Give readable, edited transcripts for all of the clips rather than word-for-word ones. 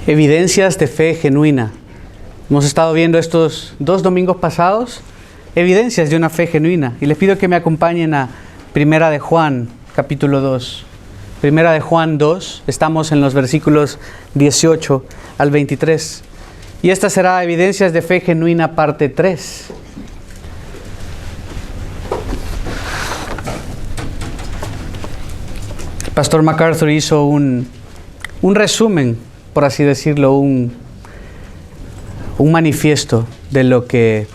Evidencias de fe genuina. Hemos estado viendo estos 2 domingos pasados evidencias de una fe genuina. Y les pido que me acompañen a Primera de Juan, capítulo 2. Primera de Juan 2, estamos en los versículos 18 al 23. Y esta será Evidencias de fe genuina, parte 3. El pastor MacArthur hizo un resumen, por así decirlo, un manifiesto de lo que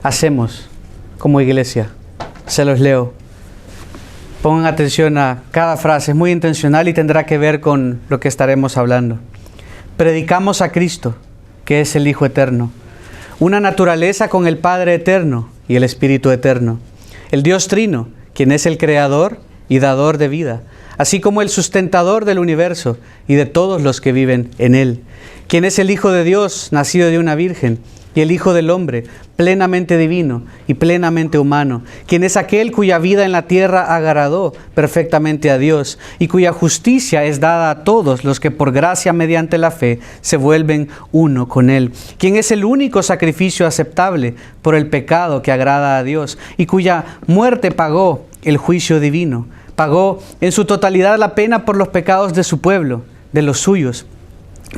hacemos como iglesia. Se los leo. Pongan atención a cada frase, es muy intencional y tendrá que ver con lo que estaremos hablando. Predicamos a Cristo, que es el Hijo eterno, una naturaleza con el Padre eterno y el Espíritu eterno, el Dios trino, quien es el creador y dador de vida, así como el sustentador del universo y de todos los que viven en él, quien es el Hijo de Dios, nacido de una virgen, y el Hijo del Hombre, plenamente divino y plenamente humano, quien es aquel cuya vida en la tierra agradó perfectamente a Dios y cuya justicia es dada a todos los que por gracia mediante la fe se vuelven uno con Él, quien es el único sacrificio aceptable por el pecado que agrada a Dios y cuya muerte pagó el juicio divino, pagó en su totalidad la pena por los pecados de su pueblo, de los suyos,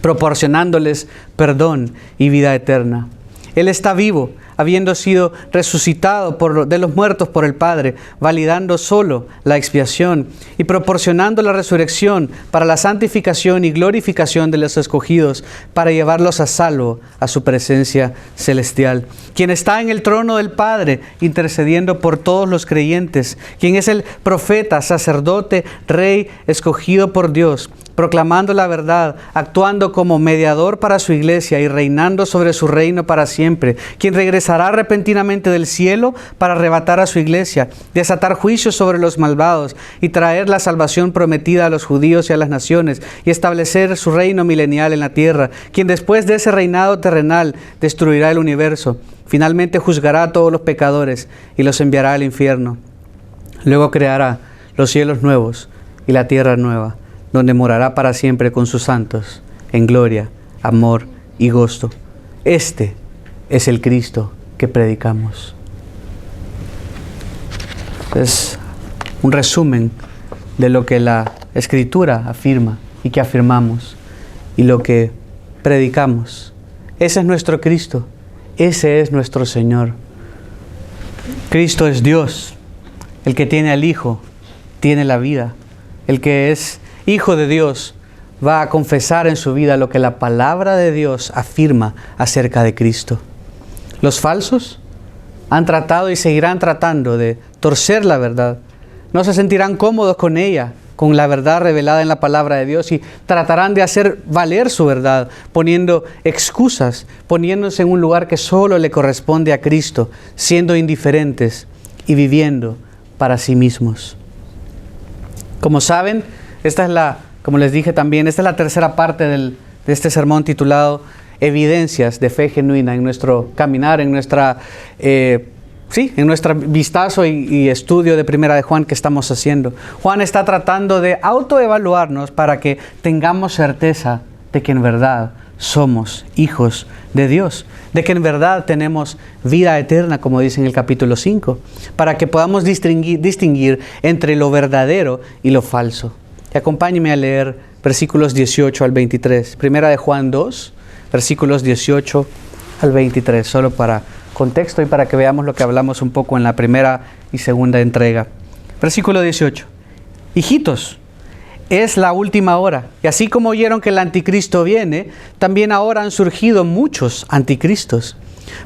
proporcionándoles perdón y vida eterna. Él está vivo, habiendo sido resucitado de los muertos por el Padre, validando solo la expiación y proporcionando la resurrección para la santificación y glorificación de los escogidos, para llevarlos a salvo a su presencia celestial. Quien está en el trono del Padre, intercediendo por todos los creyentes, quien es el profeta, sacerdote, rey, escogido por Dios, proclamando la verdad, actuando como mediador para su iglesia y reinando sobre su reino para siempre, quien regresará repentinamente del cielo para arrebatar a su iglesia, desatar juicios sobre los malvados y traer la salvación prometida a los judíos y a las naciones y establecer su reino milenial en la tierra, quien después de ese reinado terrenal destruirá el universo, finalmente juzgará a todos los pecadores y los enviará al infierno. Luego creará los cielos nuevos y la tierra nueva, donde morará para siempre con sus santos, en gloria, amor y gozo. Este es el Cristo que predicamos. Es un resumen de lo que la Escritura afirma y que afirmamos y lo que predicamos. Ese es nuestro Cristo, ese es nuestro Señor. Cristo es Dios, el que tiene al Hijo, tiene la vida, el que es Hijo de Dios va a confesar en su vida lo que la palabra de Dios afirma acerca de Cristo. Los falsos han tratado y seguirán tratando de torcer la verdad. No se sentirán cómodos con ella, con la verdad revelada en la palabra de Dios, y tratarán de hacer valer su verdad, poniendo excusas, poniéndose en un lugar que solo le corresponde a Cristo, siendo indiferentes y viviendo para sí mismos. Como saben, como les dije también, esta es la tercera parte de este sermón titulado Evidencias de fe genuina en nuestro caminar, en nuestro vistazo y estudio de Primera de Juan que estamos haciendo. Juan está tratando de autoevaluarnos para que tengamos certeza de que en verdad somos hijos de Dios, de que en verdad tenemos vida eterna, como dice en el capítulo 5, para que podamos distinguir entre lo verdadero y lo falso. Y acompáñenme a leer versículos 18 al 23. Primera de Juan 2, versículos 18 al 23, solo para contexto y para que veamos lo que hablamos un poco en la primera y segunda entrega. Versículo 18. Hijitos, es la última hora, y así como oyeron que el anticristo viene, también ahora han surgido muchos anticristos.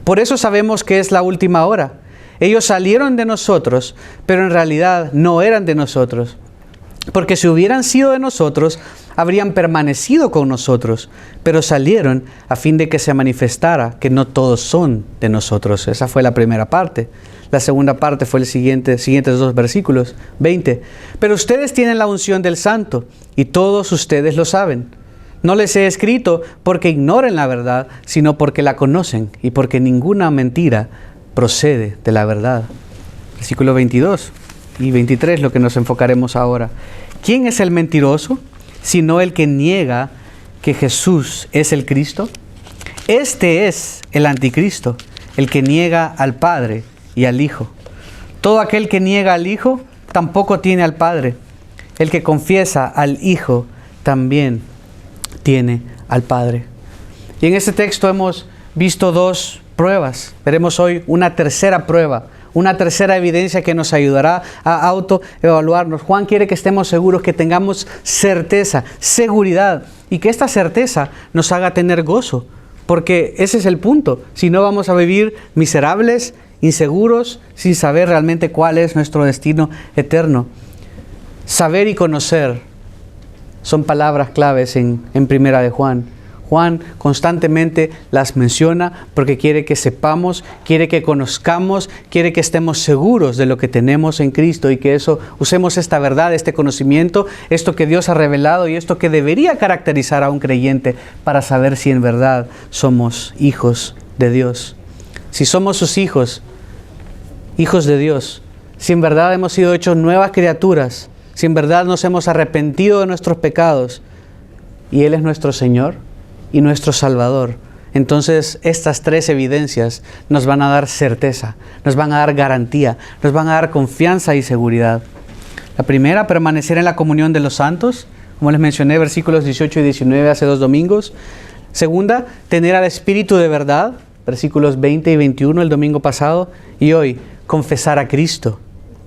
Por eso sabemos que es la última hora. Ellos salieron de nosotros, pero en realidad no eran de nosotros. Porque si hubieran sido de nosotros, habrían permanecido con nosotros, pero salieron a fin de que se manifestara que no todos son de nosotros. Esa fue la primera parte. La segunda parte fue siguientes 2 versículos, 20. Pero ustedes tienen la unción del Santo, y todos ustedes lo saben. No les he escrito porque ignoren la verdad, sino porque la conocen, y porque ninguna mentira procede de la verdad. Versículo 22 y 23, lo que nos enfocaremos ahora. ¿Quién es el mentiroso? Sino el que niega que Jesús es el Cristo? Este es el anticristo, el que niega al Padre y al Hijo. Todo aquel que niega al Hijo tampoco tiene al Padre. El que confiesa al Hijo también tiene al Padre. Y en este texto hemos visto dos pruebas. Veremos hoy una tercera prueba, una tercera evidencia que nos ayudará a autoevaluarnos. Juan quiere que estemos seguros, que tengamos certeza, seguridad, y que esta certeza nos haga tener gozo, porque ese es el punto. Si no, vamos a vivir miserables, inseguros, sin saber realmente cuál es nuestro destino eterno. Saber y conocer son palabras claves en Primera de Juan. Juan constantemente las menciona porque quiere que sepamos, quiere que conozcamos, quiere que estemos seguros de lo que tenemos en Cristo, y que usemos esta verdad, este conocimiento, esto que Dios ha revelado y esto que debería caracterizar a un creyente para saber si en verdad somos hijos de Dios. Si somos sus hijos, hijos de Dios, si en verdad hemos sido hechos nuevas criaturas, si en verdad nos hemos arrepentido de nuestros pecados y Él es nuestro Señor y nuestro Salvador, entonces estas tres evidencias nos van a dar certeza, nos van a dar garantía, nos van a dar confianza y seguridad. La primera, permanecer en la comunión de los santos, como les mencioné, versículos 18 y 19 hace 2 domingos. Segunda, tener al Espíritu de verdad, versículos 20 y 21 el domingo pasado. Y hoy, confesar a Cristo,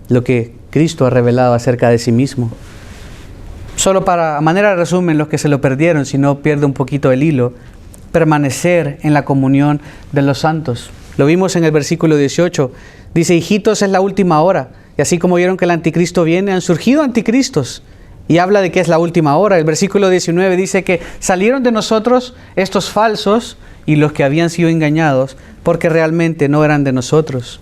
lo que Cristo ha revelado acerca de sí mismo. Solo a manera de resumen, los que se lo perdieron, si no pierde un poquito el hilo, permanecer en la comunión de los santos. Lo vimos en el versículo 18. Dice: hijitos, es la última hora. Y así como vieron que el anticristo viene, han surgido anticristos. Y habla de que es la última hora. El versículo 19 dice que salieron de nosotros estos falsos y los que habían sido engañados, porque realmente no eran de nosotros.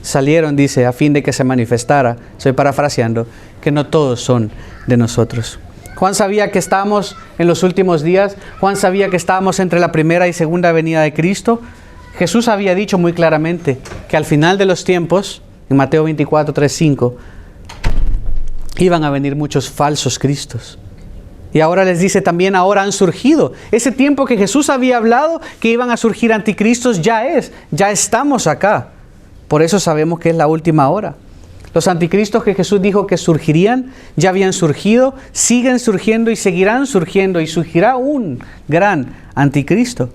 Salieron, dice, a fin de que se manifestara, estoy parafraseando, que no todos son de nosotros. Juan sabía que estábamos en los últimos días. Juan sabía que estábamos entre la primera y segunda venida de Cristo. Jesús había dicho muy claramente que al final de los tiempos, en Mateo 24, 3, 5, iban a venir muchos falsos cristos. Y ahora les dice también, ahora han surgido. Ese tiempo que Jesús había hablado que iban a surgir anticristos ya estamos acá. Por eso sabemos que es la última hora. Los anticristos que Jesús dijo que surgirían, ya habían surgido, siguen surgiendo y seguirán surgiendo, y surgirá un gran anticristo.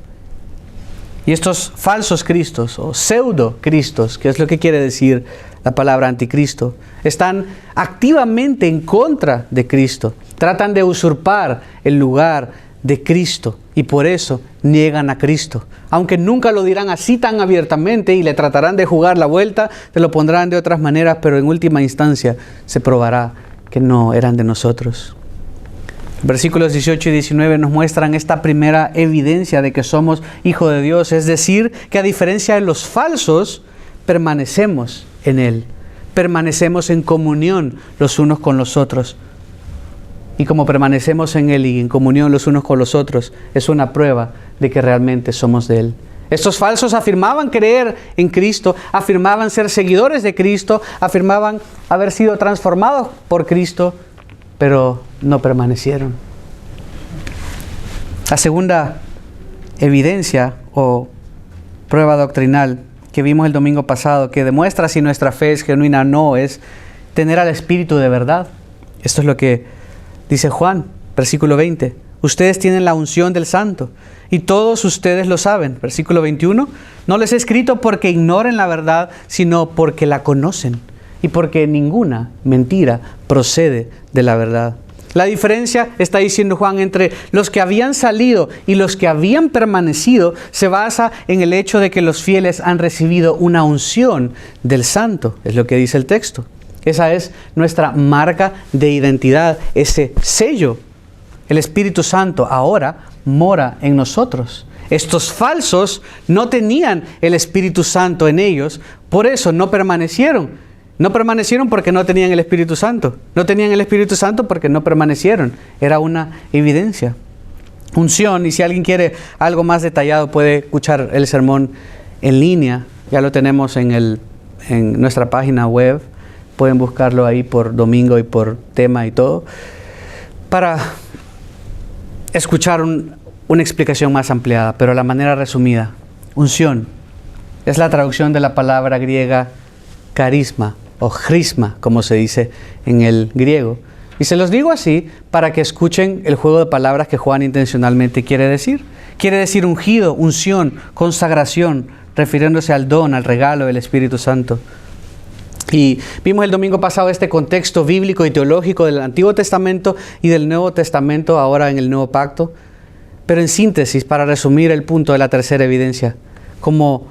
Y estos falsos cristos o pseudo cristos, que es lo que quiere decir la palabra anticristo, están activamente en contra de Cristo. Tratan de usurpar el lugar de Cristo y por eso niegan a Cristo. Aunque nunca lo dirán así tan abiertamente y le tratarán de jugar la vuelta, te lo pondrán de otras maneras, pero en última instancia se probará que no eran de nosotros. Versículos 18 y 19 nos muestran esta primera evidencia de que somos hijos de Dios, es decir, que a diferencia de los falsos, permanecemos en Él, permanecemos en comunión los unos con los otros. Y como permanecemos en Él y en comunión los unos con los otros, es una prueba de que realmente somos de Él. Estos falsos afirmaban creer en Cristo, afirmaban ser seguidores de Cristo, afirmaban haber sido transformados por Cristo, pero no permanecieron. La segunda evidencia o prueba doctrinal que vimos el domingo pasado, que demuestra si nuestra fe es genuina o no, es tener al Espíritu de verdad. Esto es lo que dice Juan, versículo 20. Ustedes tienen la unción del Santo y todos ustedes lo saben. Versículo 21. No les he escrito porque ignoren la verdad, sino porque la conocen y porque ninguna mentira procede de la verdad. La diferencia, está diciendo Juan, entre los que habían salido y los que habían permanecido se basa en el hecho de que los fieles han recibido una unción del Santo. Es lo que dice el texto. Esa es nuestra marca de identidad, ese sello. El Espíritu Santo ahora mora en nosotros. Estos falsos no tenían el Espíritu Santo en ellos, por eso no permanecieron. No permanecieron porque no tenían el Espíritu Santo. No tenían el Espíritu Santo porque no permanecieron. Era una evidencia. Unción, y si alguien quiere algo más detallado puede escuchar el sermón en línea. Ya lo tenemos en nuestra página web. Pueden buscarlo ahí por domingo y por tema y todo. Para escuchar una explicación más ampliada, pero a la manera resumida. Unción es la traducción de la palabra griega carisma o crisma, como se dice en el griego. Y se los digo así para que escuchen el juego de palabras que Juan intencionalmente quiere decir. Quiere decir ungido, unción, consagración, refiriéndose al don, al regalo del Espíritu Santo. Y vimos el domingo pasado este contexto bíblico y teológico del Antiguo Testamento y del Nuevo Testamento, ahora en el Nuevo Pacto. Pero en síntesis, para resumir el punto de la tercera evidencia, como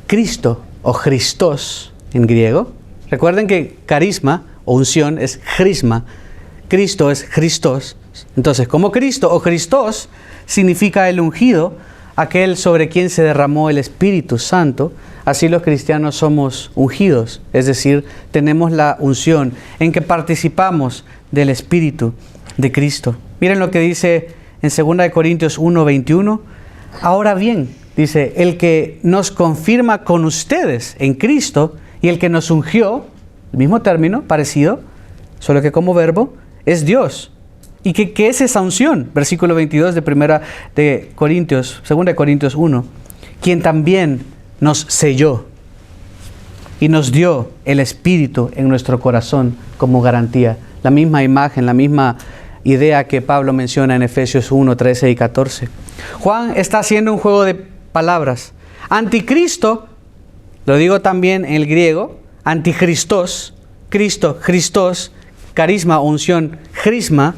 Cristo o Christos en griego. Recuerden que carisma o unción es crisma, Cristo es Christos. Entonces, como Cristo o Christos significa el ungido, aquel sobre quien se derramó el Espíritu Santo, así los cristianos somos ungidos, es decir, tenemos la unción en que participamos del Espíritu de Cristo. Miren lo que dice en 2 Corintios 1:21. Ahora bien, dice, el que nos confirma con ustedes en Cristo y el que nos ungió, el mismo término, parecido, solo que como verbo, es Dios. ¿Y qué es esa unción? Versículo 22 de 2 Corintios 1. Quien también nos selló y nos dio el Espíritu en nuestro corazón como garantía. La misma imagen, la misma idea que Pablo menciona en Efesios 1, 13 y 14. Juan está haciendo un juego de palabras. Anticristo, lo digo también en el griego, anticristos, Cristo, Christos, carisma, unción, crisma.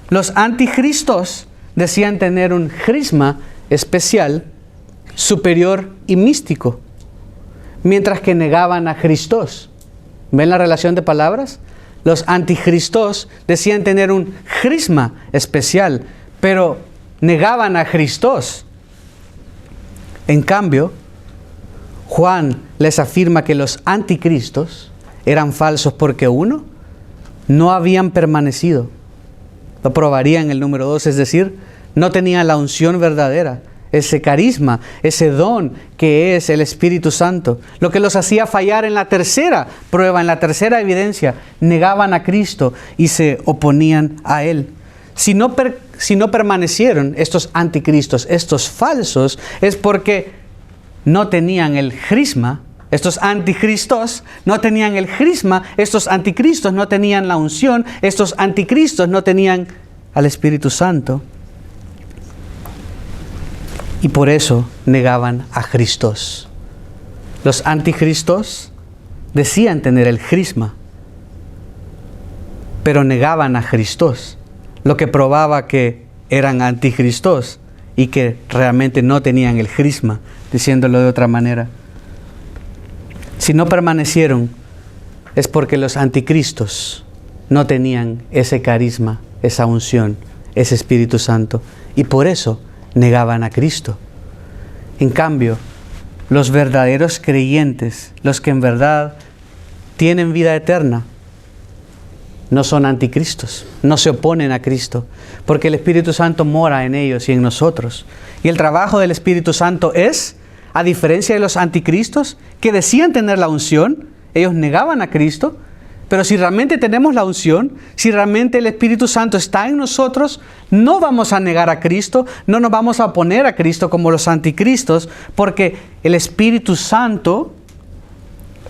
Los anticristos decían tener un crisma especial, superior y místico, mientras que negaban a Christos. ¿Ven la relación de palabras? Los anticristos decían tener un crisma especial, pero negaban a Christos. En cambio, Juan les afirma que los anticristos eran falsos porque uno, no habían permanecido. Lo probaría en el número 2, es decir, no tenían la unción verdadera, ese carisma, ese don que es el Espíritu Santo. Lo que los hacía fallar en la tercera prueba, en la tercera evidencia, negaban a Cristo y se oponían a Él. Si no permanecieron estos anticristos, estos falsos, es porque no tenían el crisma. Estos anticristos no tenían el crisma, estos anticristos no tenían la unción, estos anticristos no tenían al Espíritu Santo. Y por eso negaban a Christos. Los anticristos decían tener el crisma, pero negaban a Christos, lo que probaba que eran anticristos y que realmente no tenían el crisma, diciéndolo de otra manera. Si no permanecieron, es porque los anticristos no tenían ese carisma, esa unción, ese Espíritu Santo, y por eso negaban a Cristo. En cambio, los verdaderos creyentes, los que en verdad tienen vida eterna, no son anticristos, no se oponen a Cristo, porque el Espíritu Santo mora en ellos y en nosotros. Y el trabajo del Espíritu Santo es, a diferencia de los anticristos, que decían tener la unción, ellos negaban a Cristo, pero si realmente tenemos la unción, si realmente el Espíritu Santo está en nosotros, no vamos a negar a Cristo, no nos vamos a oponer a Cristo como los anticristos, porque el Espíritu Santo,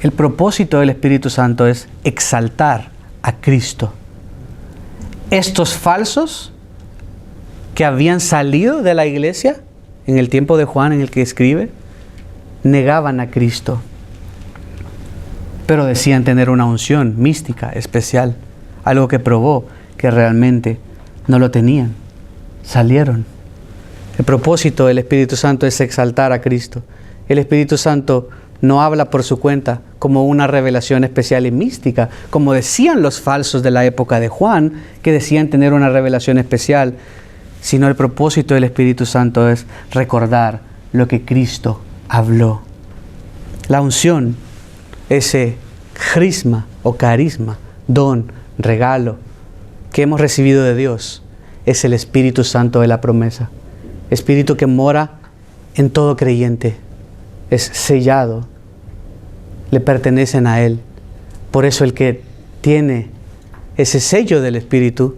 el propósito del Espíritu Santo es exaltar a Cristo. Estos falsos que habían salido de la iglesia en el tiempo de Juan en el que escribe, negaban a Cristo, pero decían tener una unción mística, especial, algo que probó que realmente no lo tenían. Salieron. El propósito del Espíritu Santo es exaltar a Cristo. El Espíritu Santo no habla por su cuenta como una revelación especial y mística, como decían los falsos de la época de Juan, que decían tener una revelación especial, sino el propósito del Espíritu Santo es recordar lo que Cristo habló. La unción, ese crisma o carisma, don, regalo que hemos recibido de Dios, es el Espíritu Santo de la promesa. Espíritu que mora en todo creyente, es sellado, le pertenecen a Él. Por eso el que tiene ese sello del Espíritu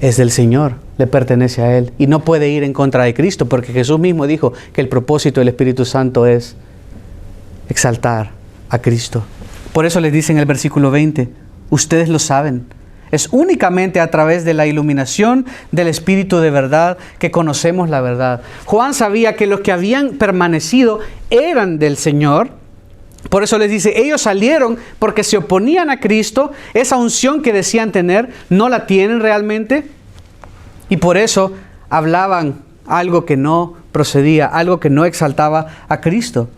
es del Señor. le pertenece a Él y no puede ir en contra de Cristo, porque Jesús mismo dijo que el propósito del Espíritu Santo es exaltar a Cristo. Por eso les dice en el versículo 20, ustedes lo saben. Es únicamente a través de la iluminación del Espíritu de verdad que conocemos la verdad. Juan sabía que los que habían permanecido eran del Señor. Por eso les dice, ellos salieron porque se oponían a Cristo. Esa unción que decían tener, no la tienen realmente. Y por eso hablaban algo que no procedía, algo que no exaltaba a Cristo.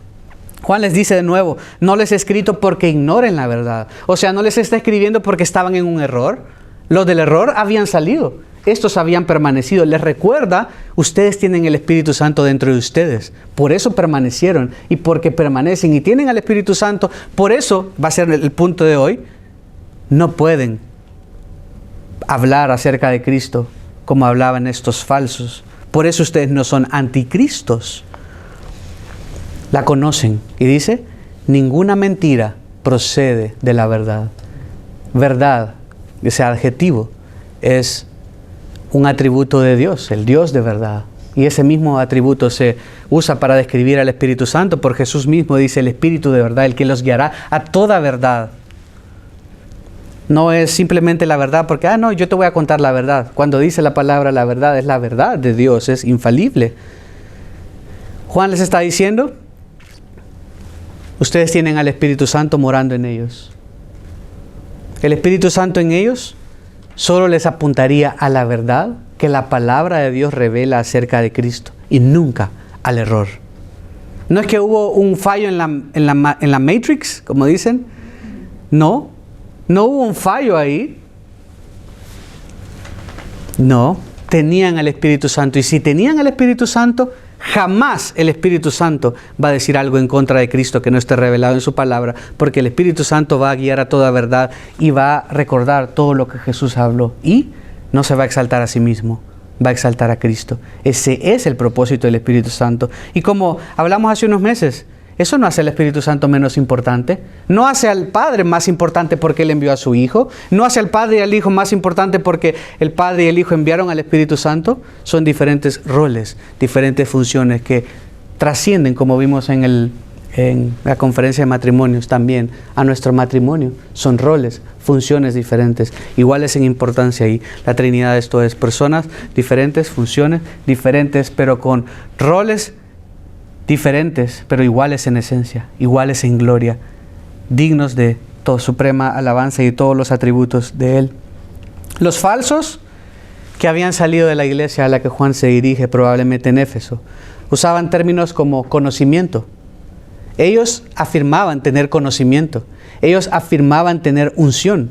Juan les dice de nuevo, no les he escrito porque ignoren la verdad. O sea, no les está escribiendo porque estaban en un error. Los del error habían salido. Estos habían permanecido. Les recuerda, ustedes tienen el Espíritu Santo dentro de ustedes. Por eso permanecieron. Y porque permanecen y tienen al Espíritu Santo, por eso va a ser el punto de hoy, no pueden hablar acerca de Cristo como hablaban estos falsos. Por eso ustedes no son anticristos. La conocen. Y dice, ninguna mentira procede de la verdad. Verdad, ese adjetivo, es un atributo de Dios, el Dios de verdad. Y ese mismo atributo se usa para describir al Espíritu Santo, porque Jesús mismo dice, el Espíritu de verdad, el que los guiará a toda verdad. No es simplemente la verdad porque, no, yo te voy a contar la verdad. Cuando dice la palabra la verdad, es la verdad de Dios, es infalible. Juan les está diciendo, ustedes tienen al Espíritu Santo morando en ellos. El Espíritu Santo en ellos solo les apuntaría a la verdad que la palabra de Dios revela acerca de Cristo y nunca al error. No es que hubo un fallo en la Matrix, como dicen. No hubo un fallo ahí. No, tenían al Espíritu Santo. Y si tenían al Espíritu Santo, jamás el Espíritu Santo va a decir algo en contra de Cristo que no esté revelado en su palabra, porque el Espíritu Santo va a guiar a toda verdad y va a recordar todo lo que Jesús habló. Y no se va a exaltar a sí mismo, va a exaltar a Cristo. Ese es el propósito del Espíritu Santo. Y como hablamos hace unos meses, eso no hace al Espíritu Santo menos importante. No hace al Padre más importante porque Él envió a su Hijo. No hace al Padre y al Hijo más importante porque el Padre y el Hijo enviaron al Espíritu Santo. Son diferentes roles, diferentes funciones que trascienden, como vimos en la conferencia de matrimonios también, a nuestro matrimonio. Son roles, funciones diferentes, iguales en importancia. Y la Trinidad, esto es personas diferentes, funciones diferentes, pero con roles diferentes, pero iguales en esencia, iguales en gloria, dignos de toda suprema alabanza y todos los atributos de Él. Los falsos que habían salido de la iglesia a la que Juan se dirige, probablemente en Éfeso, usaban términos como conocimiento. Ellos afirmaban tener conocimiento, ellos afirmaban tener unción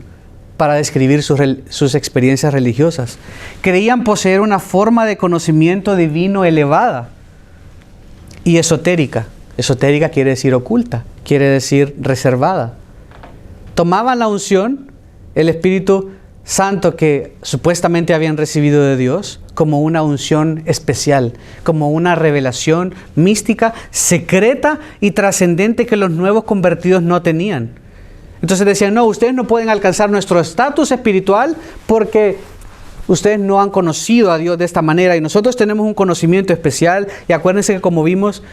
para describir sus experiencias religiosas. Creían poseer una forma de conocimiento divino elevada y esotérica. Esotérica quiere decir oculta, quiere decir reservada. Tomaban la unción, el Espíritu Santo que supuestamente habían recibido de Dios, como una unción especial, como una revelación mística, secreta y trascendente que los nuevos convertidos no tenían. Entonces decían, no, ustedes no pueden alcanzar nuestro estatus espiritual porque ustedes no han conocido a Dios de esta manera y nosotros tenemos un conocimiento especial. Y acuérdense que como vimos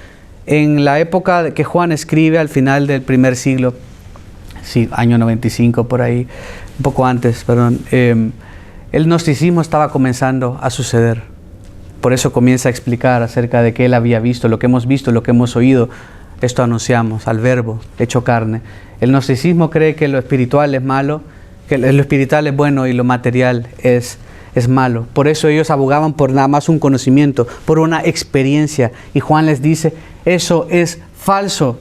en la época que Juan escribe al final del primer siglo, sí, año 95 por ahí, un poco antes, perdón, el gnosticismo estaba comenzando a suceder. Por eso comienza a explicar acerca de que él había visto, lo que hemos oído, esto anunciamos, al Verbo hecho carne. El gnosticismo cree que lo espiritual es malo, que lo espiritual es bueno y lo material es malo. Por eso ellos abogaban por nada más un conocimiento, por una experiencia. Y Juan les dice, eso es falso.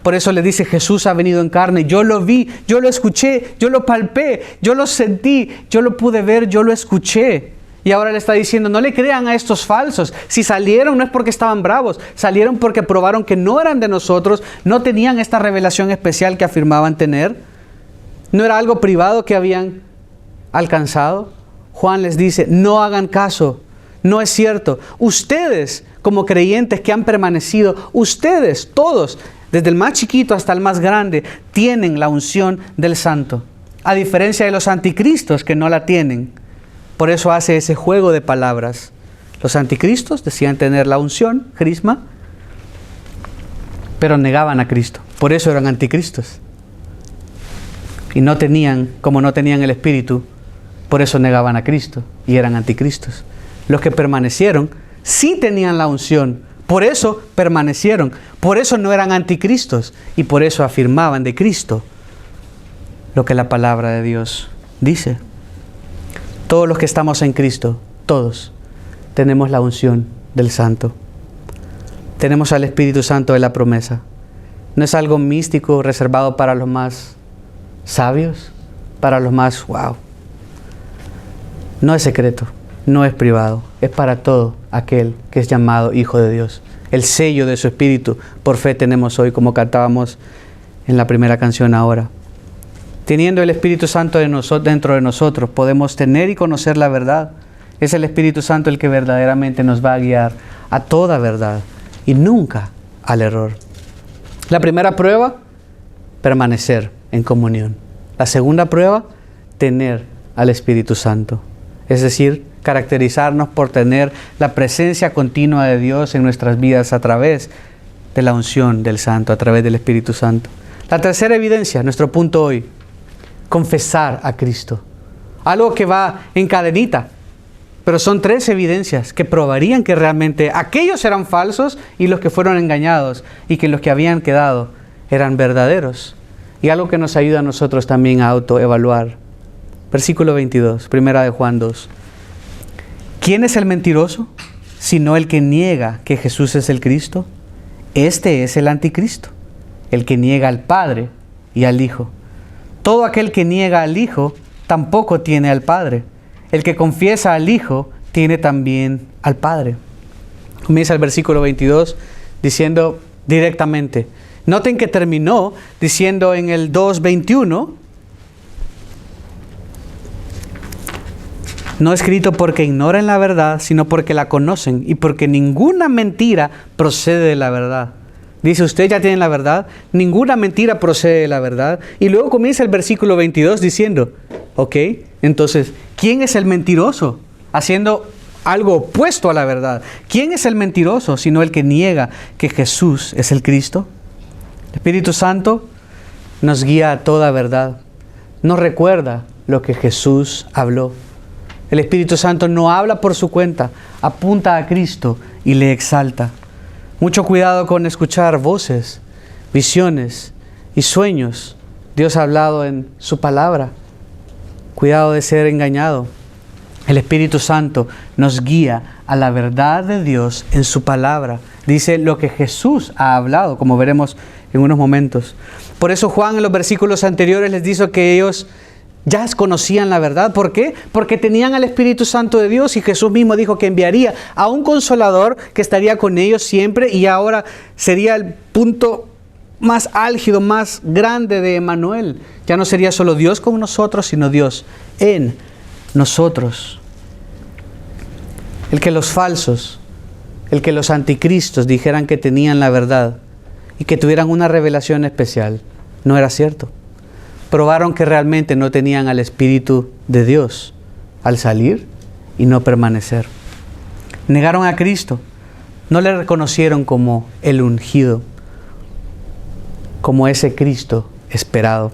Por eso le dice, Jesús ha venido en carne. Yo lo vi, yo lo escuché, yo lo palpé, yo lo sentí, yo lo pude ver, yo lo escuché. Y ahora le está diciendo, no le crean a estos falsos. Si salieron no es porque estaban bravos, salieron porque probaron que no eran de nosotros, no tenían esta revelación especial que afirmaban tener. No era algo privado que habían alcanzado. Juan les dice, no hagan caso, no es cierto. Ustedes, como creyentes que han permanecido, ustedes, todos, desde el más chiquito hasta el más grande, tienen la unción del Santo. A diferencia de los anticristos que no la tienen. Por eso hace ese juego de palabras. Los anticristos decían tener la unción, crisma, pero negaban a Cristo. Por eso eran anticristos. Y como no tenían el Espíritu, por eso negaban a Cristo y eran anticristos. Los que permanecieron sí tenían la unción, por eso permanecieron, por eso no eran anticristos y por eso afirmaban de Cristo lo que la palabra de Dios dice. Todos los que estamos en Cristo, todos, tenemos la unción del Santo. Tenemos al Espíritu Santo de la promesa. No es algo místico reservado para los más sabios, para los más wow. No es secreto, no es privado, es para todo aquel que es llamado Hijo de Dios. El sello de su Espíritu por fe tenemos hoy, como cantábamos en la primera canción ahora. Teniendo el Espíritu Santo dentro de nosotros, podemos tener y conocer la verdad. Es el Espíritu Santo el que verdaderamente nos va a guiar a toda verdad y nunca al error. La primera prueba, permanecer en comunión. La segunda prueba, tener al Espíritu Santo. Es decir, caracterizarnos por tener la presencia continua de Dios en nuestras vidas a través de la unción del Santo, a través del Espíritu Santo. La tercera evidencia, nuestro punto hoy, confesar a Cristo. Algo que va en cadenita, pero son 3 evidencias que probarían que realmente aquellos eran falsos y los que fueron engañados y que los que habían quedado eran verdaderos. Y algo que nos ayuda a nosotros también a autoevaluar. Versículo 22, primera de Juan 2. ¿Quién es el mentiroso? Sino el que niega que Jesús es el Cristo. Este es el anticristo, el que niega al Padre y al Hijo. Todo aquel que niega al Hijo tampoco tiene al Padre. El que confiesa al Hijo tiene también al Padre. Comienza el versículo 22 diciendo directamente. Noten que terminó diciendo en el 2:21, no escrito porque ignoren la verdad, sino porque la conocen y porque ninguna mentira procede de la verdad. Dice, ustedes ya tienen la verdad, ninguna mentira procede de la verdad. Y luego comienza el versículo 22 diciendo, ok, entonces, ¿quién es el mentiroso? Haciendo algo opuesto a la verdad. ¿Quién es el mentiroso sino el que niega que Jesús es el Cristo? El Espíritu Santo nos guía a toda verdad. Nos recuerda lo que Jesús habló. El Espíritu Santo no habla por su cuenta, apunta a Cristo y le exalta. Mucho cuidado con escuchar voces, visiones y sueños. Dios ha hablado en su palabra. Cuidado de ser engañado. El Espíritu Santo nos guía a la verdad de Dios en su palabra. Dice lo que Jesús ha hablado, como veremos en unos momentos. Por eso Juan en los versículos anteriores les dijo que ellos ya conocían la verdad. ¿Por qué? Porque tenían al Espíritu Santo de Dios y Jesús mismo dijo que enviaría a un Consolador que estaría con ellos siempre y ahora sería el punto más álgido, más grande de Emmanuel. Ya no sería solo Dios con nosotros, sino Dios en nosotros. El que los falsos, el que los anticristos dijeran que tenían la verdad y que tuvieran una revelación especial, no era cierto. Probaron que realmente no tenían al Espíritu de Dios al salir y no permanecer. Negaron a Cristo, no le reconocieron como el ungido, como ese Cristo esperado.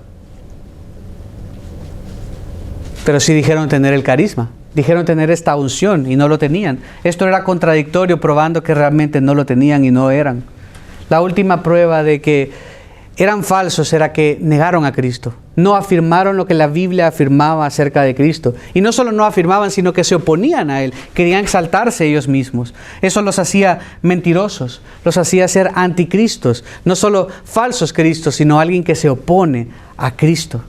Pero sí dijeron tener el carisma, dijeron tener esta unción y no lo tenían. Esto era contradictorio, probando que realmente no lo tenían y no eran. La última prueba de que eran falsos era que negaron a Cristo. No afirmaron lo que la Biblia afirmaba acerca de Cristo. Y no solo no afirmaban, sino que se oponían a Él. Querían exaltarse ellos mismos. Eso los hacía mentirosos. Los hacía ser anticristos. No solo falsos cristos, sino alguien que se opone a Cristo.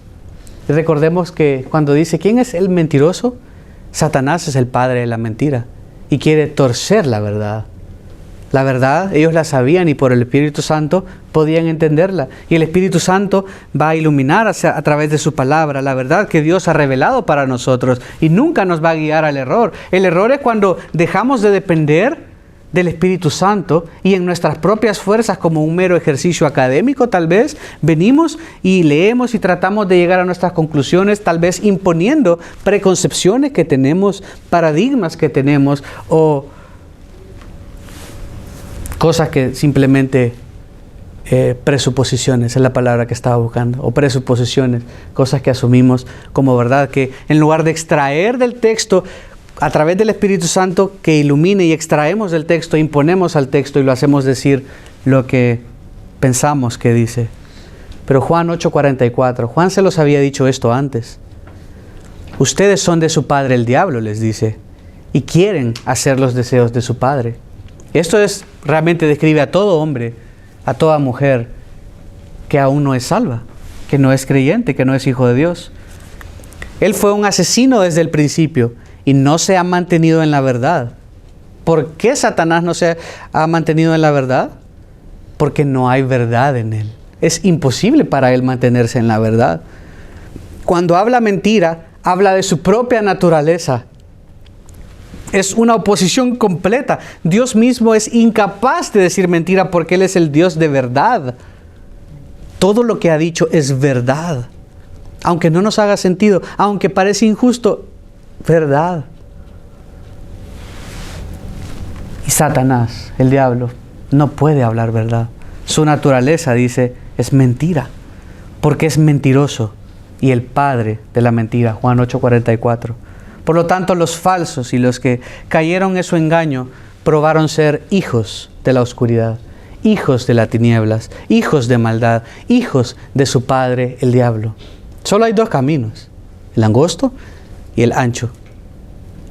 Y recordemos que cuando dice, ¿quién es el mentiroso? Satanás es el padre de la mentira. Y quiere torcer la verdad. La verdad, ellos la sabían y por el Espíritu Santo podían entenderla. Y el Espíritu Santo va a iluminar a través de su palabra la verdad que Dios ha revelado para nosotros y nunca nos va a guiar al error. El error es cuando dejamos de depender del Espíritu Santo y en nuestras propias fuerzas, como un mero ejercicio académico, tal vez venimos y leemos y tratamos de llegar a nuestras conclusiones, tal vez imponiendo preconcepciones que tenemos, paradigmas que tenemos o cosas que simplemente presuposiciones, es la palabra que estaba buscando, o presuposiciones, cosas que asumimos como verdad, que en lugar de extraer del texto a través del Espíritu Santo que ilumine y extraemos del texto, imponemos al texto y lo hacemos decir lo que pensamos que dice. Pero Juan 8:44, Juan se los había dicho esto antes. Ustedes son de su padre el diablo, les dice, y quieren hacer los deseos de su padre. Esto realmente describe a todo hombre, a toda mujer que aún no es salva, que no es creyente, que no es hijo de Dios. Él fue un asesino desde el principio y no se ha mantenido en la verdad. ¿Por qué Satanás no se ha mantenido en la verdad? Porque no hay verdad en él. Es imposible para él mantenerse en la verdad. Cuando habla mentira, habla de su propia naturaleza. Es una oposición completa. Dios mismo es incapaz de decir mentira porque Él es el Dios de verdad. Todo lo que ha dicho es verdad. Aunque no nos haga sentido, aunque parece injusto, verdad. Y Satanás, el diablo, no puede hablar verdad. Su naturaleza, dice, es mentira, porque es mentiroso y el padre de la mentira. Juan 8:44. Por lo tanto, los falsos y los que cayeron en su engaño probaron ser hijos de la oscuridad, hijos de las tinieblas, hijos de maldad, hijos de su padre, el diablo. Solo hay dos caminos, el angosto y el ancho.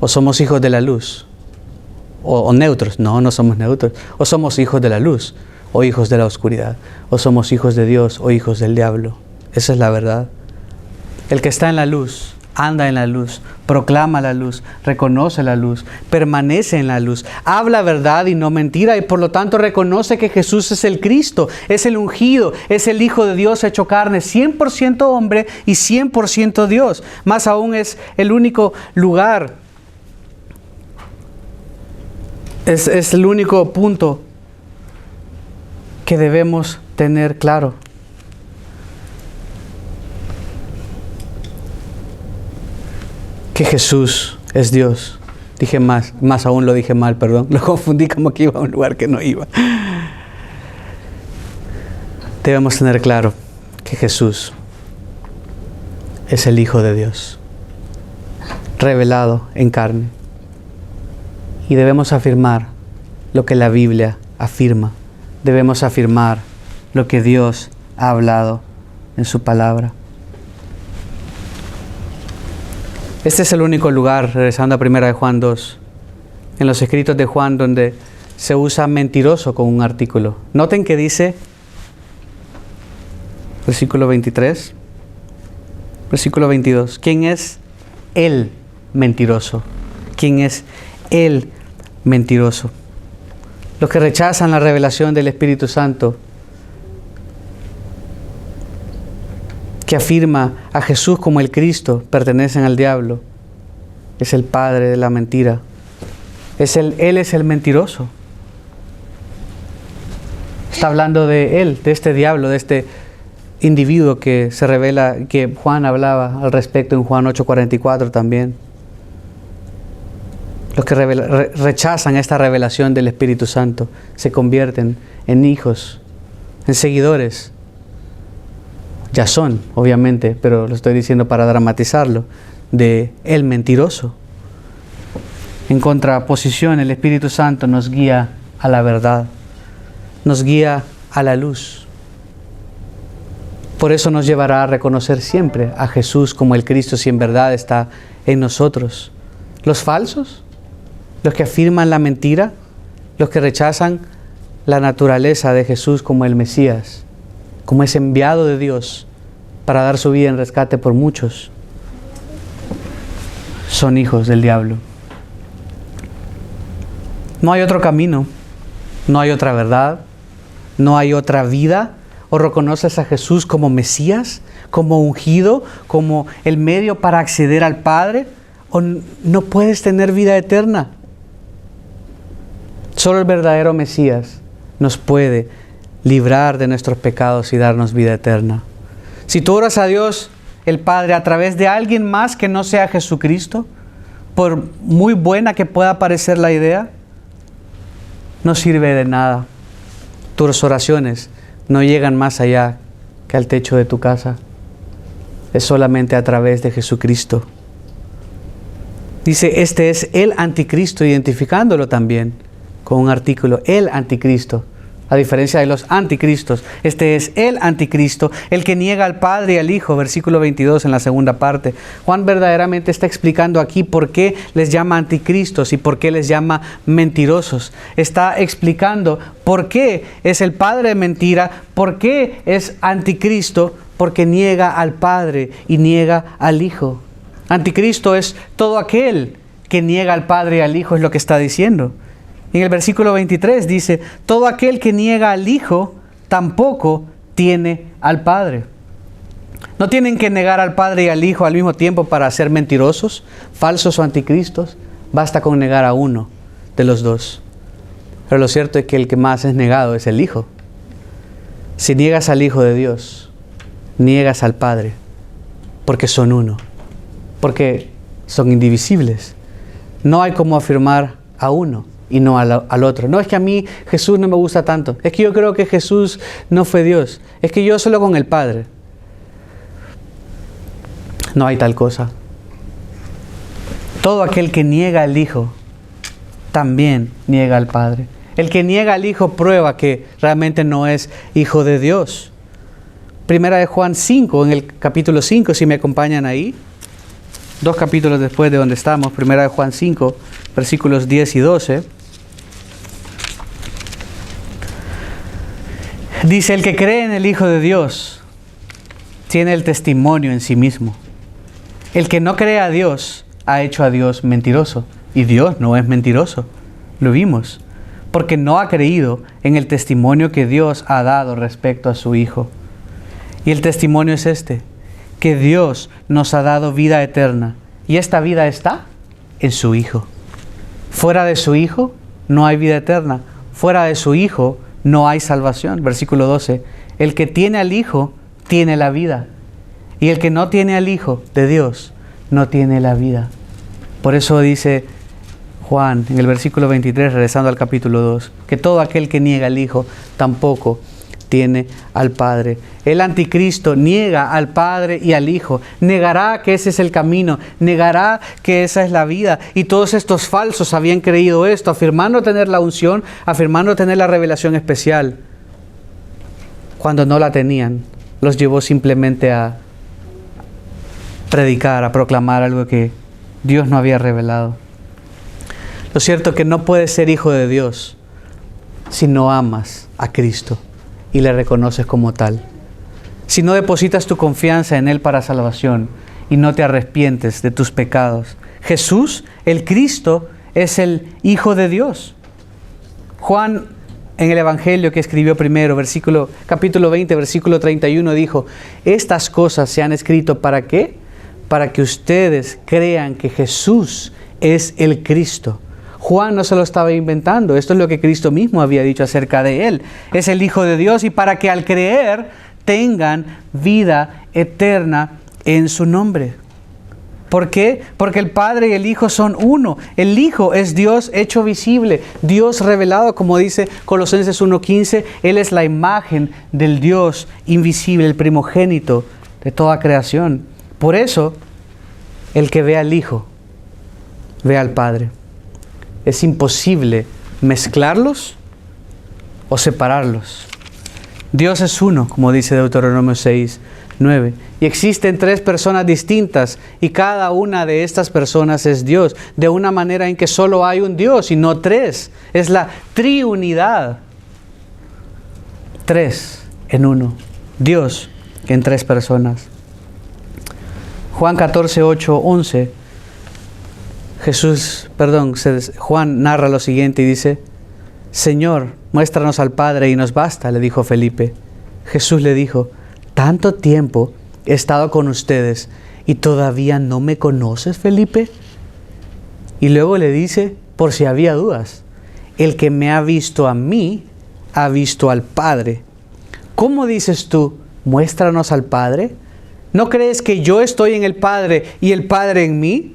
O somos hijos de la luz, o neutros. No, no somos neutros. O somos hijos de la luz, o hijos de la oscuridad. O somos hijos de Dios, o hijos del diablo. Esa es la verdad. El que está en la luz, anda en la luz, proclama la luz, reconoce la luz, permanece en la luz, habla verdad y no mentira, y por lo tanto reconoce que Jesús es el Cristo, es el ungido, es el Hijo de Dios hecho carne, 100% hombre y 100% Dios. Más aún es el único lugar, es el único punto que debemos tener claro. Que Jesús es Dios. Dije más aún lo dije mal, perdón. Lo confundí como que iba a un lugar que no iba. Debemos tener claro que Jesús es el Hijo de Dios, revelado en carne. Y debemos afirmar lo que la Biblia afirma. Debemos afirmar lo que Dios ha hablado en su palabra. Este es el único lugar, regresando a 1 de Juan 2, en los escritos de Juan, donde se usa mentiroso con un artículo. Noten que dice, versículo 23, versículo 22, ¿quién es el mentiroso? ¿Quién es el mentiroso? Los que rechazan la revelación del Espíritu Santo, que afirma a Jesús como el Cristo, pertenecen al diablo. Es el padre de la mentira. Él es el mentiroso. Está hablando de él, de este diablo, de este individuo que se revela, que Juan hablaba al respecto en Juan 8:44 también. Los que rechazan esta revelación del Espíritu Santo se convierten en hijos, en seguidores. Ya son, obviamente, pero lo estoy diciendo para dramatizarlo, de el mentiroso. En contraposición, el Espíritu Santo nos guía a la verdad, nos guía a la luz. Por eso nos llevará a reconocer siempre a Jesús como el Cristo, si en verdad está en nosotros. Los falsos, los que afirman la mentira, los que rechazan la naturaleza de Jesús como el Mesías, como ese enviado de Dios para dar su vida en rescate por muchos, son hijos del diablo. No hay otro camino, no hay otra verdad, no hay otra vida. O reconoces a Jesús como Mesías, como ungido, como el medio para acceder al Padre, o no puedes tener vida eterna. Solo el verdadero Mesías nos puede librar de nuestros pecados y darnos vida eterna. Si tú oras a Dios, el Padre, a través de alguien más que no sea Jesucristo, por muy buena que pueda parecer la idea, no sirve de nada. Tus oraciones no llegan más allá que al techo de tu casa. Es solamente a través de Jesucristo. Dice, este es el anticristo, identificándolo también con un artículo, el anticristo. A diferencia de los anticristos, este es el anticristo, el que niega al Padre y al Hijo, versículo 22 en la segunda parte. Juan verdaderamente está explicando aquí por qué les llama anticristos y por qué les llama mentirosos. Está explicando por qué es el padre de mentira, por qué es anticristo, porque niega al Padre y niega al Hijo. Anticristo es todo aquel que niega al Padre y al Hijo, es lo que está diciendo. En el versículo 23 dice, todo aquel que niega al Hijo tampoco tiene al Padre. No tienen que negar al Padre y al Hijo al mismo tiempo para ser mentirosos, falsos o anticristos. Basta con negar a uno de los dos. Pero lo cierto es que el que más es negado es el Hijo. Si niegas al Hijo de Dios, niegas al Padre, porque son uno, porque son indivisibles. No hay como afirmar a uno y no al otro. No, es que a mí Jesús no me gusta tanto. Es que yo creo que Jesús no fue Dios. Es que yo solo con el Padre. No hay tal cosa. Todo aquel que niega al Hijo, también niega al Padre. El que niega al Hijo prueba que realmente no es hijo de Dios. Primera de Juan 5, en el capítulo 5, si me acompañan ahí. 2 capítulos después de donde estamos. Primera de Juan 5, versículos 10 y 12. Dice, el que cree en el Hijo de Dios tiene el testimonio en sí mismo. El que no cree a Dios ha hecho a Dios mentiroso. Y Dios no es mentiroso. Lo vimos. Porque no ha creído en el testimonio que Dios ha dado respecto a su Hijo. Y el testimonio es este, que Dios nos ha dado vida eterna. Y esta vida está en su Hijo. Fuera de su Hijo no hay vida eterna. Fuera de su Hijo no hay salvación. Versículo 12. El que tiene al Hijo tiene la vida. Y el que no tiene al Hijo de Dios no tiene la vida. Por eso dice Juan en el versículo 23, regresando al capítulo 2, que todo aquel que niega al Hijo tampoco tiene al Padre. El anticristo niega al Padre y al Hijo. Negará que ese es el camino. Negará que esa es la vida. Y todos estos falsos habían creído esto, afirmando tener la unción, afirmando tener la revelación especial. Cuando no la tenían, los llevó simplemente a predicar, a proclamar algo que Dios no había revelado. Lo cierto es que no puedes ser hijo de Dios si no amas a Cristo y le reconoces como tal. Si no depositas tu confianza en Él para salvación y no te arrepientes de tus pecados. Jesús, el Cristo, es el Hijo de Dios. Juan, en el Evangelio que escribió primero, capítulo 20, versículo 31, dijo, estas cosas se han escrito ¿para qué? Para que ustedes crean que Jesús es el Cristo. Juan no se lo estaba inventando. Esto es lo que Cristo mismo había dicho acerca de Él. Es el Hijo de Dios y para que al creer tengan vida eterna en su nombre. ¿Por qué? Porque el Padre y el Hijo son uno. El Hijo es Dios hecho visible, Dios revelado, como dice Colosenses 1:15. Él es la imagen del Dios invisible, el primogénito de toda creación. Por eso, el que ve al Hijo, ve al Padre. Es imposible mezclarlos o separarlos. Dios es uno, como dice Deuteronomio 6:9. Y existen 3 personas distintas y cada una de estas personas es Dios. De una manera en que solo hay un Dios y no 3. Es la triunidad. 3 en uno. Dios en 3 personas. Juan 14:8-11. Juan narra lo siguiente y dice, Señor, muéstranos al Padre y nos basta, le dijo Felipe. Jesús le dijo, ¿tanto tiempo he estado con ustedes y todavía no me conoces, Felipe? Y luego le dice, por si había dudas, el que me ha visto a mí, ha visto al Padre. ¿Cómo dices tú, muéstranos al Padre? ¿No crees que yo estoy en el Padre y el Padre en mí?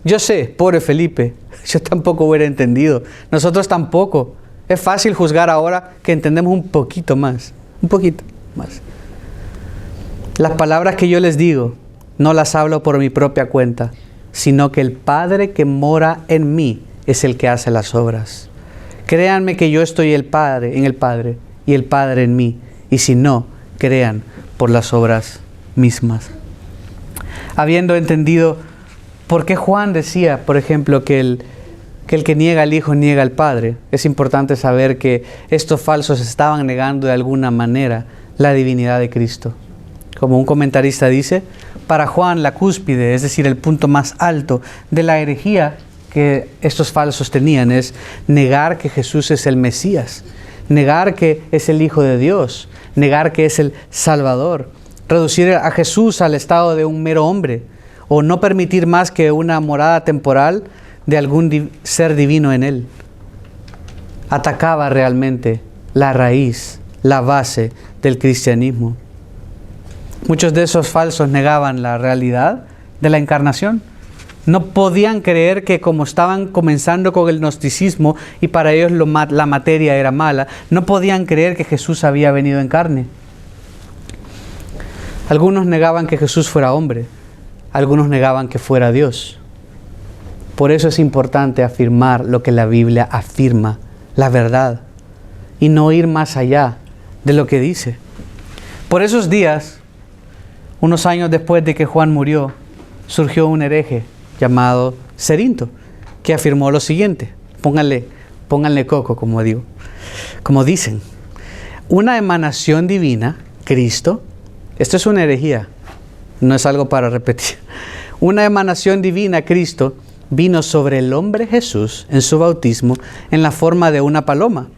Yo sé, pobre Felipe, yo tampoco hubiera entendido. Nosotros tampoco. Es fácil juzgar ahora que entendemos un poquito más. Un poquito más. Las palabras que yo les digo, no las hablo por mi propia cuenta, sino que el Padre que mora en mí es el que hace las obras. Créanme que yo estoy en el Padre y el Padre en mí. Y si no, crean por las obras mismas. Habiendo entendido por qué Juan decía, por ejemplo, que el que niega al Hijo niega al Padre, es importante saber que estos falsos estaban negando de alguna manera la divinidad de Cristo. Como un comentarista dice, para Juan la cúspide, es decir, el punto más alto de la herejía que estos falsos tenían, es negar que Jesús es el Mesías, negar que es el Hijo de Dios, negar que es el Salvador, reducir a Jesús al estado de un mero hombre, o no permitir más que una morada temporal de algún ser divino en él. Atacaba realmente la raíz, la base del cristianismo. Muchos de esos falsos negaban la realidad de la encarnación. No podían creer que como estaban comenzando con el gnosticismo y para ellos la materia era mala, no podían creer que Jesús había venido en carne. Algunos negaban que Jesús fuera hombre, algunos negaban que fuera Dios. Por eso es importante afirmar lo que la Biblia afirma, la verdad, y no ir más allá de lo que dice. Por esos días, unos años después de que Juan murió, surgió un hereje llamado Cerinto, que afirmó lo siguiente. Pónganle coco, como dicen. Una emanación divina, Cristo, esto es una herejía, no es algo para repetir. Una emanación divina, Cristo, vino sobre el hombre Jesús en su bautismo en la forma de una paloma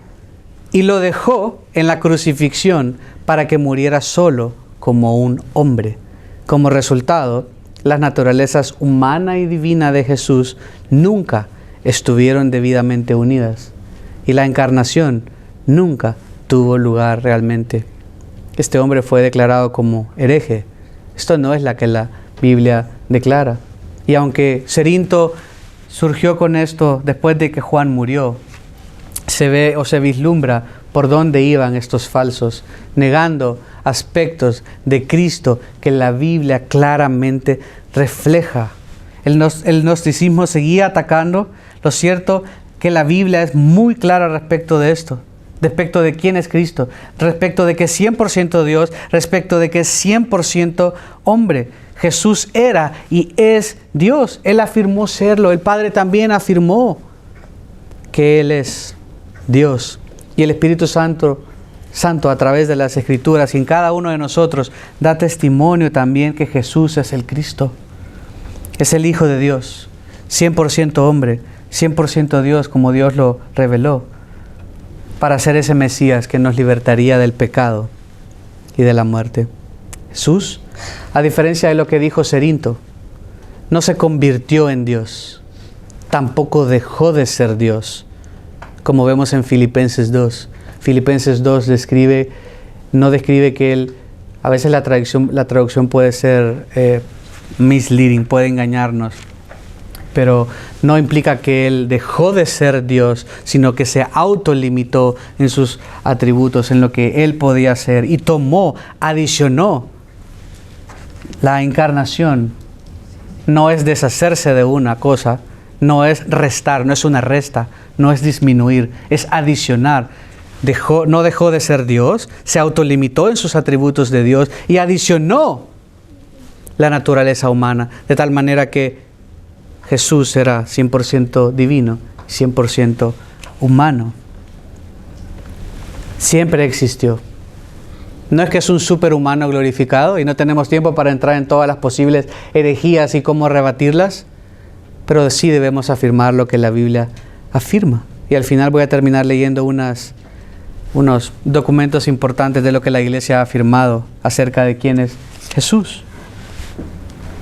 y lo dejó en la crucifixión para que muriera solo como un hombre. Como resultado, las naturalezas humana y divina de Jesús nunca estuvieron debidamente unidas y la encarnación nunca tuvo lugar realmente. Este hombre fue declarado como hereje. Esto no es la que la Biblia declara. Y aunque Cerinto surgió con esto después de que Juan murió, se ve o se vislumbra por dónde iban estos falsos, negando aspectos de Cristo que la Biblia claramente refleja. El gnosticismo seguía atacando. Lo cierto que la Biblia es muy clara respecto de esto, respecto de quién es Cristo, respecto de que es 100% Dios, respecto de que es 100% hombre. Jesús era y es Dios. Él afirmó serlo. El Padre también afirmó que Él es Dios. Y el Espíritu Santo a través de las Escrituras y en cada uno de nosotros da testimonio también que Jesús es el Cristo. Es el Hijo de Dios, 100% hombre, 100% Dios como Dios lo reveló, para ser ese Mesías que nos libertaría del pecado y de la muerte. Jesús, a diferencia de lo que dijo Cerinto, no se convirtió en Dios, tampoco dejó de ser Dios, como vemos en Filipenses 2. Filipenses 2 no describe que Él, a veces la traducción puede ser misleading, puede engañarnos, pero no implica que Él dejó de ser Dios, sino que se autolimitó en sus atributos, en lo que Él podía hacer, y adicionó. La encarnación no es deshacerse de una cosa, no es restar, no es una resta, no es disminuir, es adicionar. No dejó de ser Dios, se autolimitó en sus atributos de Dios y adicionó la naturaleza humana, de tal manera que Jesús era 100% divino, 100% humano. Siempre existió. No es que es un superhumano glorificado y no tenemos tiempo para entrar en todas las posibles herejías y cómo rebatirlas, pero sí debemos afirmar lo que la Biblia afirma. Y al final voy a terminar leyendo unos documentos importantes de lo que la Iglesia ha afirmado acerca de quién es Jesús.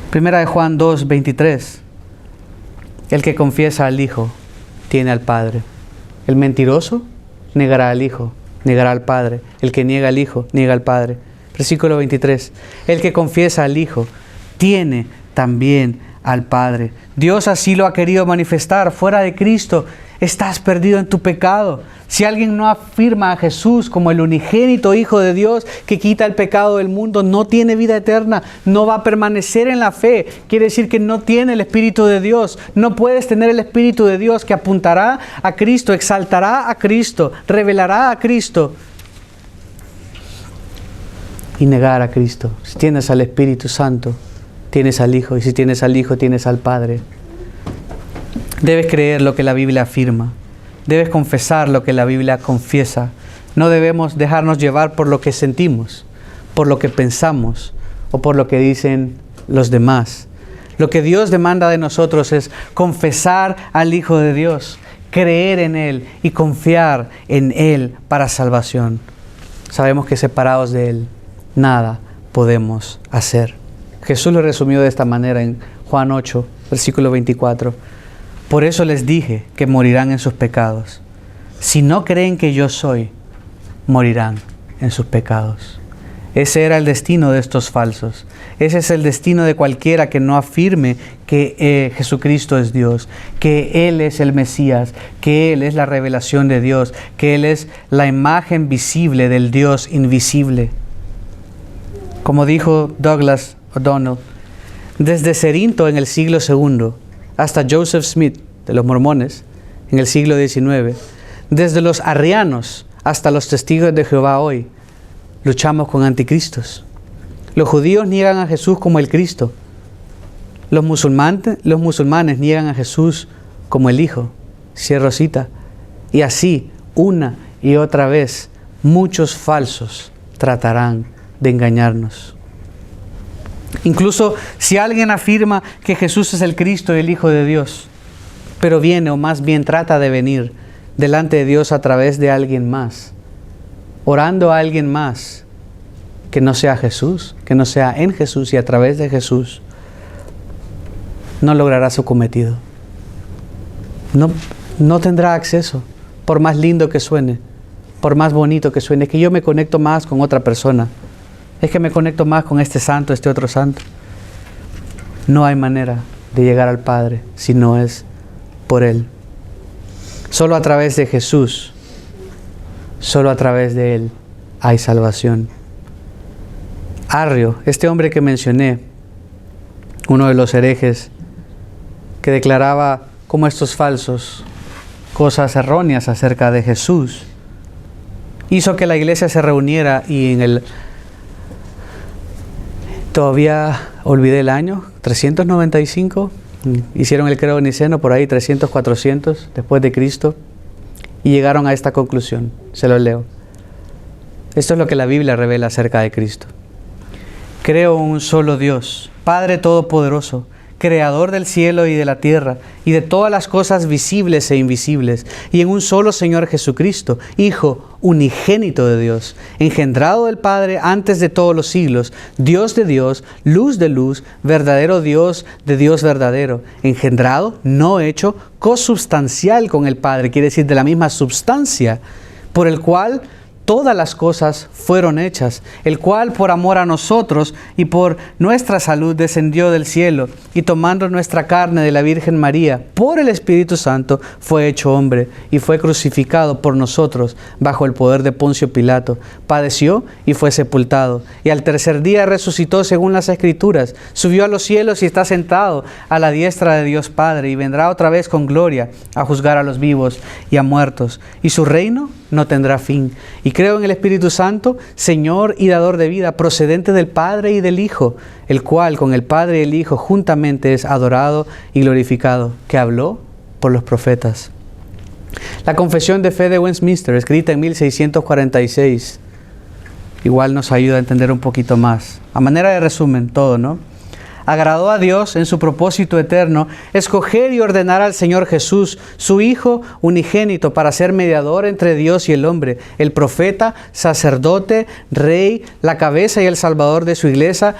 Primera de Juan 2:23. El que confiesa al Hijo tiene al Padre. El mentiroso negará al Hijo, negará al Padre. El que niega al Hijo, niega al Padre. Versículo 23. El que confiesa al Hijo, tiene también al Padre. Dios así lo ha querido manifestar. Fuera de Cristo, estás perdido en tu pecado. Si alguien no afirma a Jesús como el unigénito Hijo de Dios que quita el pecado del mundo, no tiene vida eterna, no va a permanecer en la fe. Quiere decir que no tiene el Espíritu de Dios. No puedes tener el Espíritu de Dios que apuntará a Cristo, exaltará a Cristo, revelará a Cristo y negar a Cristo. Si tienes al Espíritu Santo, tienes al Hijo, y si tienes al Hijo, tienes al Padre. Debes creer lo que la Biblia afirma. Debes confesar lo que la Biblia confiesa. No debemos dejarnos llevar por lo que sentimos, por lo que pensamos o por lo que dicen los demás. Lo que Dios demanda de nosotros es confesar al Hijo de Dios, creer en Él y confiar en Él para salvación. Sabemos que separados de Él, nada podemos hacer. Jesús lo resumió de esta manera en Juan 8, versículo 24. Por eso les dije que morirán en sus pecados. Si no creen que yo soy, morirán en sus pecados. Ese era el destino de estos falsos. Ese es el destino de cualquiera que no afirme que Jesucristo es Dios, que Él es el Mesías, que Él es la revelación de Dios, que Él es la imagen visible del Dios invisible. Como dijo Douglas O'Donnell, desde Cerinto en el siglo II hasta Joseph Smith de los mormones en el siglo XIX, desde los arrianos hasta los testigos de Jehová hoy, luchamos con anticristos. Los judíos niegan a Jesús como el Cristo. Los musulmanes niegan a Jesús como el Hijo. Cierro cita. Y así, una y otra vez, muchos falsos tratarán de engañarnos. Incluso si alguien afirma que Jesús es el Cristo y el Hijo de Dios, pero viene, o más bien trata de venir delante de Dios a través de alguien más, orando a alguien más que no sea Jesús, que no sea en Jesús y a través de Jesús, no logrará su cometido. No tendrá acceso, por más lindo que suene, por más bonito que suene. Es que yo me conecto más con otra persona. Es que me conecto más con este santo, este otro santo. No hay manera de llegar al Padre si no es por Él. Solo a través de Jesús, solo a través de Él hay salvación. Arrio, este hombre que mencioné, uno de los herejes que declaraba como estos falsos cosas erróneas acerca de Jesús, hizo que la iglesia se reuniera y todavía olvidé el año, 395, hicieron el credo niceno por ahí, 300, 400 después de Cristo, y llegaron a esta conclusión. Se lo leo. Esto es lo que la Biblia revela acerca de Cristo. Creo en un solo Dios, Padre Todopoderoso, Creador del cielo y de la tierra, y de todas las cosas visibles e invisibles, y en un solo Señor Jesucristo, Hijo unigénito de Dios, engendrado del Padre antes de todos los siglos, Dios de Dios, luz de luz, verdadero Dios de Dios verdadero, engendrado, no hecho, consubstancial con el Padre, quiere decir de la misma substancia, por el cual todas las cosas fueron hechas, el cual por amor a nosotros y por nuestra salud descendió del cielo y tomando nuestra carne de la Virgen María, por el Espíritu Santo fue hecho hombre y fue crucificado por nosotros bajo el poder de Poncio Pilato, padeció y fue sepultado y al tercer día resucitó según las Escrituras, subió a los cielos y está sentado a la diestra de Dios Padre y vendrá otra vez con gloria a juzgar a los vivos y a muertos y su reino no tendrá fin. Y creo en el Espíritu Santo, Señor y dador de vida, procedente del Padre y del Hijo, el cual con el Padre y el Hijo juntamente es adorado y glorificado, que habló por los profetas. La Confesión de Fe de Westminster, escrita en 1646, igual nos ayuda a entender un poquito más. A manera de resumen, todo, ¿no? agradó a Dios en su propósito eterno escoger y ordenar al Señor Jesús, su Hijo unigénito, para ser mediador entre Dios y el hombre, el profeta, sacerdote, rey, la cabeza y el salvador de su iglesia,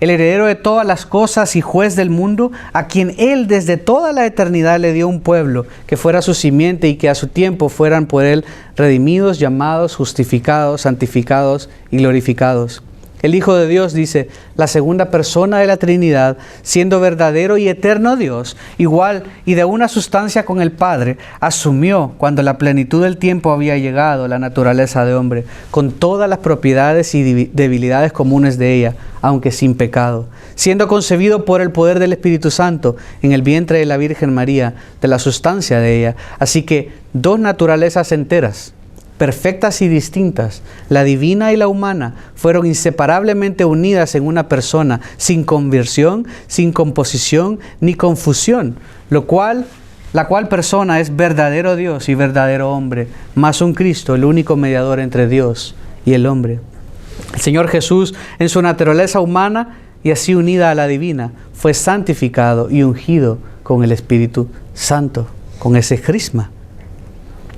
el heredero de todas las cosas y juez del mundo, a quien Él desde toda la eternidad le dio un pueblo que fuera su simiente y que a su tiempo fueran por Él redimidos, llamados, justificados, santificados y glorificados. El Hijo de Dios, dice, la segunda persona de la Trinidad, siendo verdadero y eterno Dios, igual y de una sustancia con el Padre, asumió, cuando la plenitud del tiempo había llegado, la naturaleza de hombre, con todas las propiedades y debilidades comunes de ella, aunque sin pecado, siendo concebido por el poder del Espíritu Santo en el vientre de la Virgen María, de la sustancia de ella. Así que dos naturalezas enteras, perfectas y distintas, la divina y la humana, fueron inseparablemente unidas en una persona, sin conversión, sin composición ni confusión, la cual persona es verdadero Dios y verdadero hombre, más un Cristo, el único mediador entre Dios y el hombre. El Señor Jesús, en su naturaleza humana y así unida a la divina, fue santificado y ungido con el Espíritu Santo, con ese crisma,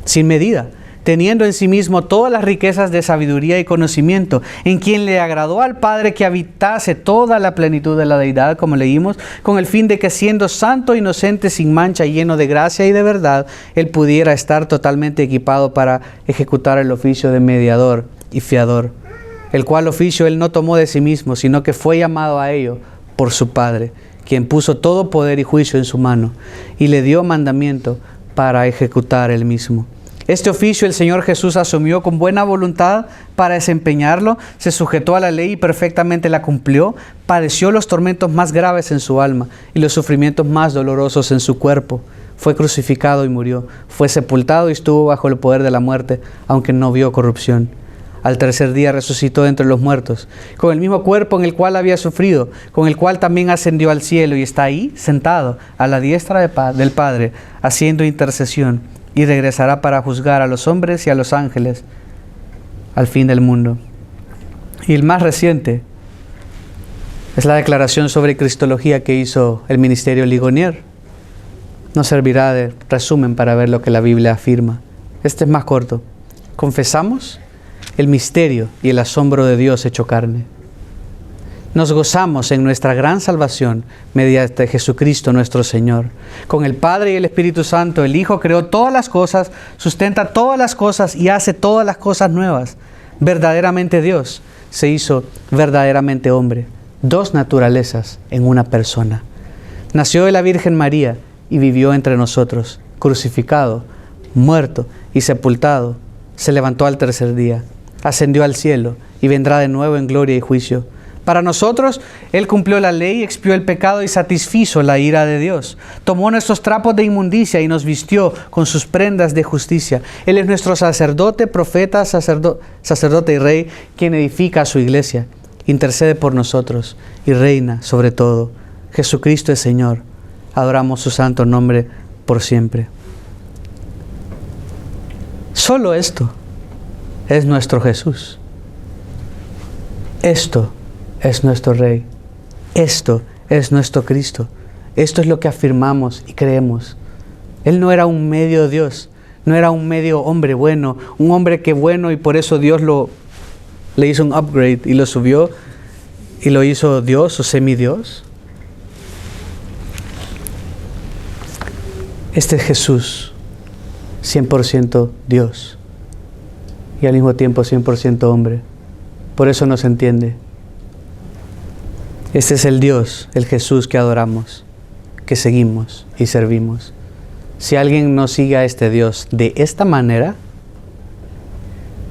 sin medida, teniendo en sí mismo todas las riquezas de sabiduría y conocimiento, en quien le agradó al Padre que habitase toda la plenitud de la deidad, como leímos, con el fin de que siendo santo, inocente, sin mancha, lleno de gracia y de verdad, Él pudiera estar totalmente equipado para ejecutar el oficio de mediador y fiador, el cual oficio Él no tomó de sí mismo, sino que fue llamado a ello por su Padre, quien puso todo poder y juicio en su mano, y le dio mandamiento para ejecutar el mismo. Este oficio el Señor Jesús asumió con buena voluntad para desempeñarlo, se sujetó a la ley y perfectamente la cumplió, padeció los tormentos más graves en su alma y los sufrimientos más dolorosos en su cuerpo. Fue crucificado y murió, fue sepultado y estuvo bajo el poder de la muerte, aunque no vio corrupción. Al tercer día resucitó de entre los muertos, con el mismo cuerpo en el cual había sufrido, con el cual también ascendió al cielo y está ahí sentado a la diestra del Padre, haciendo intercesión, y regresará para juzgar a los hombres y a los ángeles al fin del mundo. Y el más reciente es la declaración sobre cristología que hizo el ministerio Ligonier. Nos servirá de resumen para ver lo que la Biblia afirma. Este es más corto. Confesamos el misterio y el asombro de Dios hecho carne. Nos gozamos en nuestra gran salvación mediante Jesucristo nuestro Señor. Con el Padre y el Espíritu Santo, el Hijo creó todas las cosas, sustenta todas las cosas y hace todas las cosas nuevas. Verdaderamente Dios se hizo verdaderamente hombre. Dos naturalezas en una persona. Nació de la Virgen María y vivió entre nosotros, crucificado, muerto y sepultado. Se levantó al tercer día, ascendió al cielo y vendrá de nuevo en gloria y juicio. Para nosotros, Él cumplió la ley, expió el pecado y satisfizo la ira de Dios. Tomó nuestros trapos de inmundicia y nos vistió con sus prendas de justicia. Él es nuestro sacerdote, profeta, sacerdote y rey, quien edifica a su iglesia. Intercede por nosotros y reina sobre todo. Jesucristo es Señor. Adoramos su santo nombre por siempre. Solo esto es nuestro Jesús. Esto es nuestro Rey. Esto es nuestro Cristo. Esto es lo que afirmamos y creemos. Él no era un medio Dios, no era un medio hombre bueno, un hombre que bueno y por eso Dios le hizo un upgrade y lo subió y lo hizo Dios o semidios. Este es Jesús, 100% Dios y al mismo tiempo 100% hombre. Por eso nos entiende. Este es el Dios, el Jesús que adoramos, que seguimos y servimos. Si alguien no sigue a este Dios de esta manera,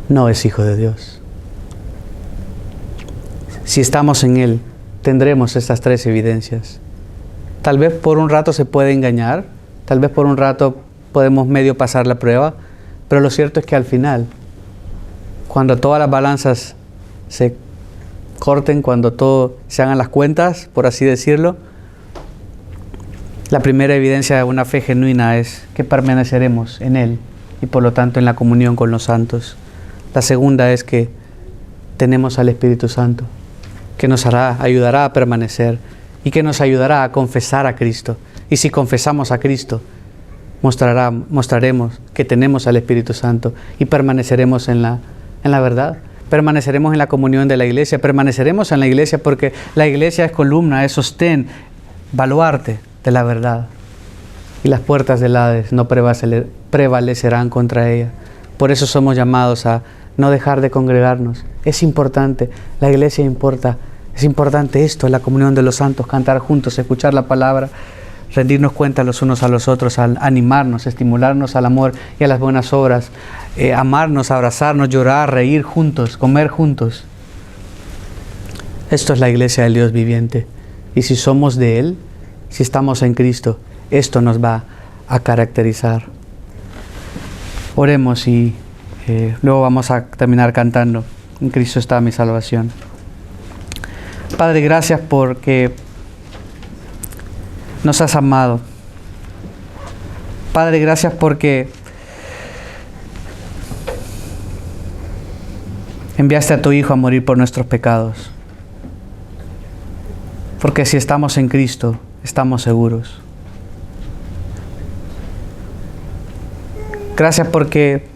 no es hijo de Dios. Si estamos en Él, tendremos estas tres evidencias. Tal vez por un rato se puede engañar, tal vez por un rato podemos medio pasar la prueba, pero lo cierto es que al final, cuando todas las balanzas se corten, cuando todo se hagan las cuentas, por así decirlo, la primera evidencia de una fe genuina es que permaneceremos en Él y por lo tanto en la comunión con los santos. La segunda es que tenemos al Espíritu Santo, que nos ayudará a permanecer y que nos ayudará a confesar a Cristo. Y si confesamos a Cristo, mostraremos que tenemos al Espíritu Santo y permaneceremos en la verdad. Permaneceremos en la comunión de la iglesia, permaneceremos en la iglesia porque la iglesia es columna, es sostén, baluarte de la verdad. Y las puertas del Hades no prevalecerán contra ella. Por eso somos llamados a no dejar de congregarnos. Es importante, la iglesia importa. Es importante esto, la comunión de los santos, cantar juntos, escuchar la palabra, rendirnos cuenta los unos a los otros, al animarnos, estimularnos al amor y a las buenas obras, amarnos, abrazarnos, llorar, reír juntos, comer juntos. Esto es la iglesia del Dios viviente. Y si somos de Él, si estamos en Cristo, esto nos va a caracterizar. Oremos y luego vamos a terminar cantando. En Cristo está mi salvación. Padre, gracias porque nos has amado. Padre, gracias porque enviaste a tu Hijo a morir por nuestros pecados. Porque si estamos en Cristo, estamos seguros. Gracias porque